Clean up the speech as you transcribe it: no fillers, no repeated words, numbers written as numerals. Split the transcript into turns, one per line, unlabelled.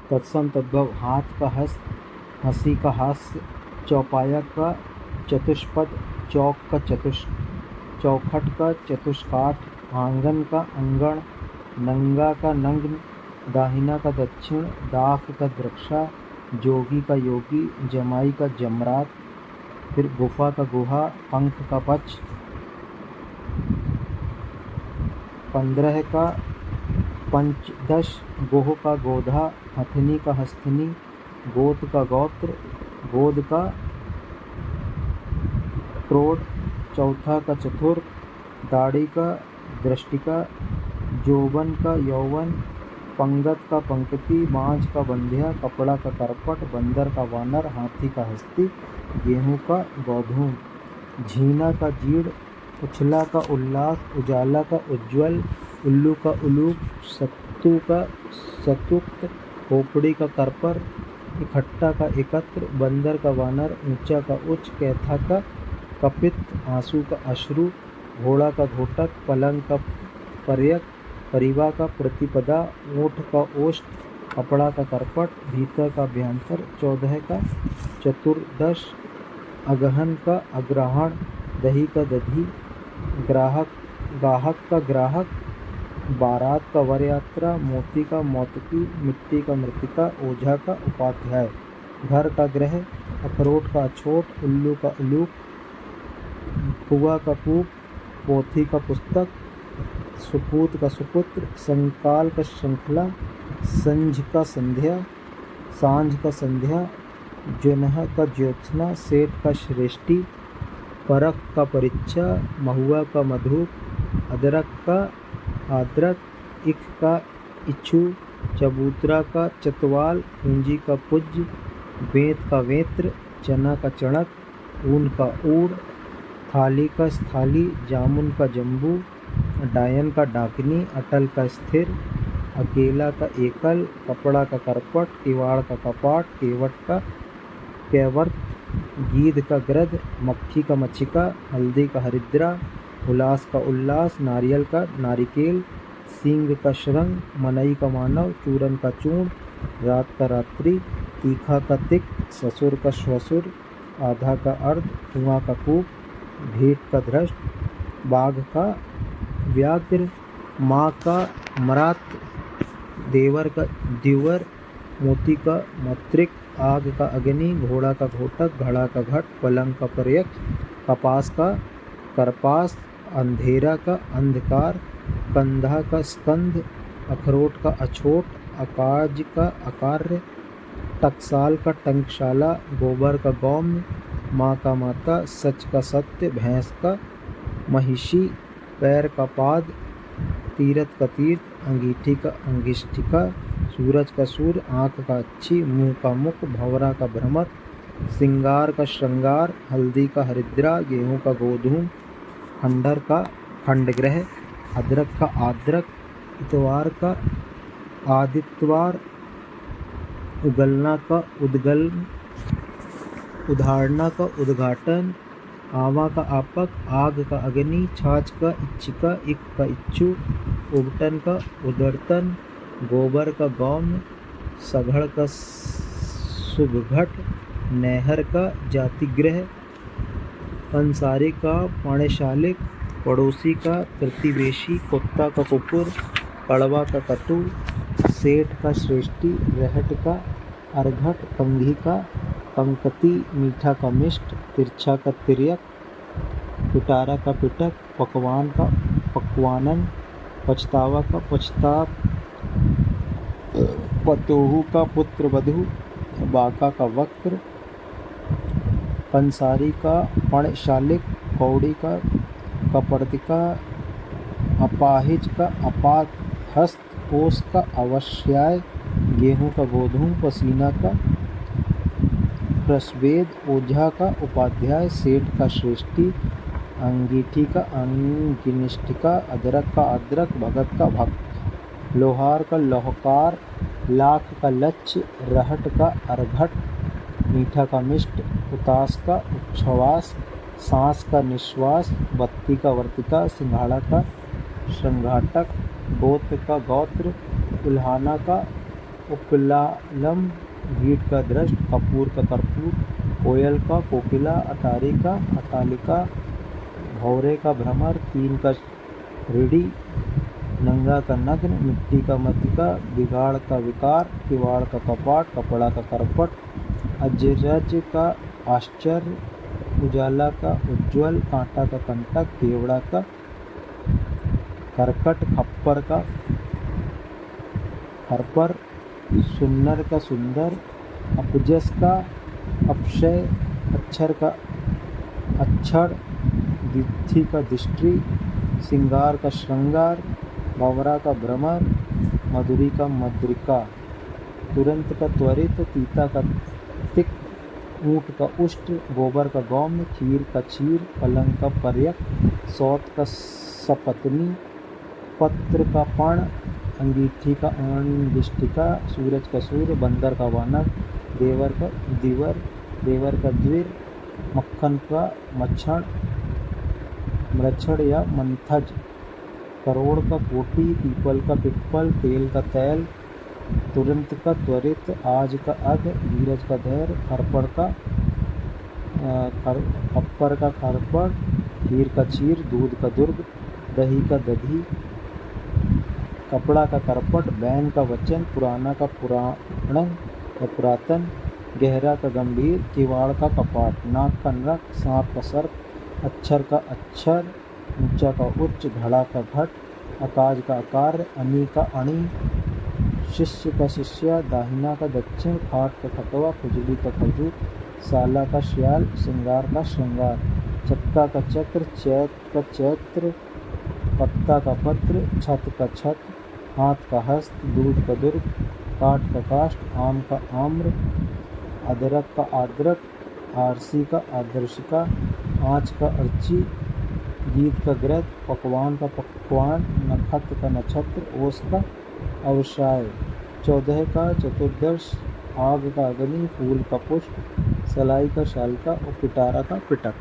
तत्सम तद्भव हाथ का हस्त, हंसी का हास्य, चौपाया का चतुष्पद, चौक का चौखट का चतुष्काठ, आंगन का अंगण, नंगा का नग्न, दाहिना का दक्षिण, दाख का द्रक्षा, जोगी का योगी, जमाई का जमरात, फिर गुफा का गुहा, पंख का पक्ष, 15 का पंचदश, गोह का गोधा, हथनी का हस्थनी, गोत का गोत्र, गोद का क्रोध, चौथा का चतुर्थ, दाढ़ी का दृष्टिका, जोबन का यौवन, पंगत का पंक्ति, बाँझ का बंध्या, कपड़ा का करपट, बंदर का वानर, हाथी का हस्ती, गेहूं का गोधूम, झीना का जीड़, उछला का उल्लास, उजाला का उज्ज्वल, उल्लू का उलूक, सत्तू का सतुक्त, खोपड़ी का करपर, इकट्ठा का एकत्र, बंदर का वानर, ऊंचा का उच्च, कैथा का कपित, आंसू का अश्रु, घोड़ा का घोटक, पलंग का पर्यक, परिवा का प्रतिपदा, ऊँट का ओष्ठ, कपड़ा का करपट, भीतर का अभ्यंतर, 14 का चतुर्दश, अगहन का अग्रहण, दही का दधी, गाहक का ग्राहक, बारात का वर यात्रा, मोती का मौतकी, मिट्टी का मृतिका, ओझा का उपाध्याय, घर का ग्रह, अखरोट का अछोट, उल्लू का उलूक, कुआ का कूप, पोथी का पुस्तक, सुपूत का सुपुत्र, संकाल का श्रृंखला, संझ का संध्या, सांझ का संध्या, जुनह का ज्योत्सना, सेठ का श्रेष्ठी, परख का परीक्षा, महुआ का मधुप, अदरक का आद्रक, इख का इच्छु, चबूतरा का चतवाल, पूंजी का पुज्य, वेत का वेत्र, चना का चणक, ऊन का ऊड़, थाली का स्थाली, जामुन का जम्बू, डायन का डाकनी, अटल का स्थिर, अकेला का एकल, कपड़ा का करपट, किवाड़ का कपाट, केवट का कैवर्त, गीध का ग्रध, मक्खी का मच्छिका, हल्दी का हरिद्रा, उल्लास का उल्लास, नारियल का नारिकेल, सींग का श्रृंग, मनई का मानव, चूरन का चूर्ण, रात का रात्रि, तीखा का तिक्त, ससुर का श्वसुर, आधा का अर्ध, कुआं का कूप, भेंट का धृष्ट, बाघ का व्याघ्र, माँ का मरात, देवर का द्युवर, मोती का मत्रिक, आग का अग्नि, घोड़ा का घोटक, घड़ा का घट, पलंग का पर्यक, कपास का करपास, अंधेरा का अंधकार, कंधा का स्कंध, अखरोट का अछोट, अकाज का अकार्य, टकसाल का टंकशाला, गोबर का गौम्य, माँ का माता, सच का सत्य, भैंस का महिषी, पैर का पाद, तीरथ का तीर्थ, अंगीठी का अंगिष्ठिका, सूरज का सूर्य, आँख का अच्छी, मुँह का मुख, भंवरा का भ्रमर, सिंगार का श्रृंगार, हल्दी का हरिद्रा, गेहूँ का गोधूम, खंडर का खंडग्रह, अदरक का आद्रक, इतवार का आदित्यवार, उगलना का उद्गलन, उधारना का उद्घाटन, आवा का आपक, आग का अग्नि, छाछ का इच्छिका, इक का इच्छु, उबटन का उदरतन, गोबर का गौम्य, सघड़ का सुघघट, नहर का जातिगृह, पंसारी का पाणिशालिक, पड़ोसी का प्रतिवेशी, कुत्ता का कुकुर, कड़वा का कटु, सेठ का श्रेष्ठी, रहट का अर्घट, कंघी का पंक्ति, मीठा का मिष्ट, तिरछा का तिर्यक, पिटारा का पिटक, पकवान का पकवानन, पछतावा का पछताप, पतोहू का पुत्र वधू, बाका का वक्र, पंसारी का पणशालिक, कौड़ी का कपर्दिका, अपाहिज का अपाहस्त, ओस का अवश्याय, गेहूं का गोधूम, पसीना का प्रस्वेद, ओझा का उपाध्याय, सेठ का श्रेष्ठी, अंगीठी का अंगिनिष्ठिका, अदरक का अदरक, भगत का भक्त, लोहार का लोहकार, लाख का लक्ष्य, रहट का अर्घट, मीठा का मिष्ट, उतास का उच्छ्वास, सांस का निश्वास, बत्ती का वर्तिका, सिंघाड़ा का श्रृंघाटक, गोत्र का गोत्र, उल्हाना का उपलालम, गीत का दृष्ट, कपूर का कर्पूर, कोयल का कोकिला, अटारी का अटालिका, भौरे का भ्रमर, तीन का ऋणी, नंगा का नग्न, मिट्टी का मृतिका, बिगाड़ का विकार, किवाड़ का कपाट, कपड़ा का करपट, आश्चर्य का आश्चर्य, उजाला का उज्ज्वल, कांटा का कंटक, केवड़ा का करकट, खप्पर का खरपर, सुन्नर का सुंदर, अपजस का अपशय, अक्षर का अक्षर, दिथि का दिष्टि, सिंगार का श्रृंगार, भंवरा का भ्रमर, मधुरी का मद्रिका, तुरंत का त्वरित, तीता का तिक्त, ऊँट का उष्ट, गोबर का गौम्य, खीर का क्षीर, पलंग का पर्यक, सौत का सपत्नी, पत्र का पण, अंगीठी का अंगिष्टिका, सूरज का सूर्य, बंदर का वानर, देवर का दिवर, देवर का द्विर, मक्खन का मच्छर, मृच्छर या मंथज, करोड़ का कोटि, पीपल का पिप्पल, तेल का तैल, तुरंत का त्वरित, आज का अध, धीरज का धैर्य, खप्पर का खरपड़, खीर का क्षीर, दूध का दुर्ग, दही का दधी, कपड़ा का करपट, बैन का वचन, पुराना का पुराण या पुरातन, गहरा का गंभीर, किवाड़ का कपाट, नाक का नरक, सांप का सर्प, अक्षर का अक्षर, ऊंचा का उच्च, घड़ा का घट, आकाश का आकार, अनी का अणी, शिष्य का शिष्या, दाहिना का दक्षिण, खाट का खटवा, खुजली का खजूर, साला का श्याल, श्रृंगार का श्रृंगार, चक्का का चक्र, चैत का चैत्र, पत्ता का पत्र, छत का छत, हाथ का हस्त, दूध का दुर्ग, काठ का काष्ठ, आम का आम्र, अदरक का आद्रक, आरसी का आदर्शिका, आँच का अर्ची, गीत का ग्रत, पकवान का पकवान, नक्षत्र का नक्षत्र, ओस का अवसाय, 14 का चतुर्दश, आग का अग्नि, फूल का पुष्प, सलाई का शालिका और पिटारा का पिटक।